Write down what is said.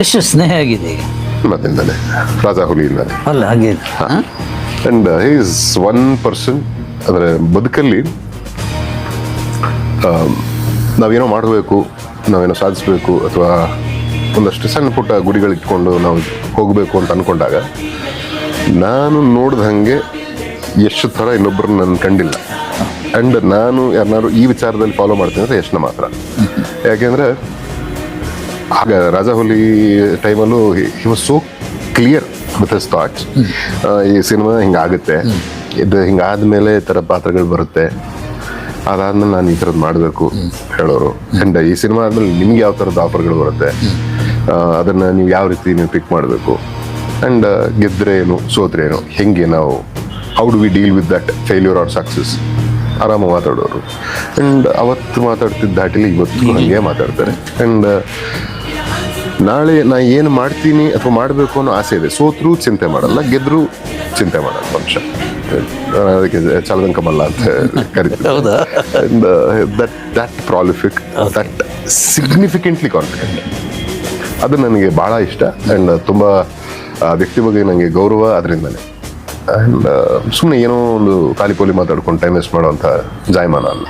ಎಷ್ಟು ಸ್ನೇಹ ಆಗಿದೆ ಈಗ. ಮತ್ತಿಂದಾನೆ ರಾಜಾ ಹುಲಿಯಿಂದಾನೆ. ಅಲ್ಲ ಹಾಗೆ and he is one person. ಅಂದರೆ ಬದುಕಲ್ಲಿ ನಾವೇನೋ ಮಾಡಬೇಕು, ನಾವೇನೋ ಸಾಧಿಸಬೇಕು, ಅಥವಾ ಒಂದಷ್ಟು ಸಣ್ಣ ಪುಟ್ಟ ಗುರಿಗಳಿಟ್ಕೊಂಡು ನಾವು ಹೋಗಬೇಕು ಅಂತ ಅಂದ್ಕೊಂಡಾಗ ನಾನು ನೋಡಿದ ಹಾಗೆ ಎಷ್ಟು ಥರ ಇನ್ನೊಬ್ಬರು ನನ್ನ ಕಂಡಿಲ್ಲ. ಆ್ಯಂಡ್ ನಾನು ಯಾರನ್ನಾರು ಈ ವಿಚಾರದಲ್ಲಿ ಫಾಲೋ ಮಾಡ್ತೀನಿ ಅಂದರೆ ಯಶ್ನ ಮಾತ್ರ. ಯಾಕೆಂದರೆ ಆಗ ರಾಜಾ ಹುಲಿ ಟೈಮಲ್ಲೂ he was so clear with his thoughts. ಈ ಸಿನಿಮಾ ಹಿಂಗಾಗುತ್ತೆ, ಇದು ಹಿಂಗಾದ್ಮೇಲೆ ಈ ಥರ ಪಾತ್ರಗಳು ಬರುತ್ತೆ, ಅದಾದ್ಮೇಲೆ ನಾನು ಈ ಥರದ್ದು ಮಾಡಬೇಕು ಹೇಳೋರು. ಆ್ಯಂಡ್ ಈ ಸಿನಿಮಾ ಆದ್ಮೇಲೆ ನಿಮ್ಗೆ ಯಾವ ಥರದ ಆಫರ್ಗಳು ಬರುತ್ತೆ, ಅದನ್ನು ನೀವು ಯಾವ ರೀತಿ ನೀವು ಪಿಕ್ ಮಾಡಬೇಕು, ಆ್ಯಂಡ್ ಗೆದ್ದರೆ ಏನು ಸೋತ್ರೆ ಏನು, ಹೆಂಗೆ ನಾವು how do we deal with that failure or success ಆರಾಮ ಮಾತಾಡೋರು. ಆ್ಯಂಡ್ ಅವತ್ತು ಮಾತಾಡ್ತಿದ್ದ ದಾಟಿಲಿ ಇವತ್ತು ಹಾಗೆ ಮಾತಾಡ್ತಾರೆ. ಆ್ಯಂಡ್ ನಾಳೆ ನಾ ಏನು ಮಾಡ್ತೀನಿ ಅಥವಾ ಮಾಡಬೇಕು ಅನ್ನೋ ಆಸೆ ಇದೆ. ಸೋತ್ರೂ ಚಿಂತೆ ಮಾಡಲ್ಲ, ಗೆದ್ರೂ ಚಿಂತೆ ಮಾಡಲ್ಲ ಮನುಷ್ಯ. ಅದಕ್ಕೆ ಚಲದಂಕಮಲ್ಲ ಅಂತ ಕರಿತೀವಿ. ಹೌದಾ? And that prolific, that significantly confident, ಅದು ನನಗೆ ಭಾಳ ಇಷ್ಟ. ಆ್ಯಂಡ್ ತುಂಬ ವ್ಯಕ್ತಿ ಬಗ್ಗೆ ನನಗೆ ಗೌರವ ಅದರಿಂದನೇ. ಆ್ಯಂಡ್ ಸುಮ್ಮನೆ ಏನೋ ಒಂದು ಖಾಲಿ ಪೋಲಿ ಮಾತಾಡ್ಕೊಂಡು ಟೈಮ್ ವೇಸ್ಟ್ ಮಾಡೋವಂಥ ಜಾಯಮಾನ ಅಲ್ಲ.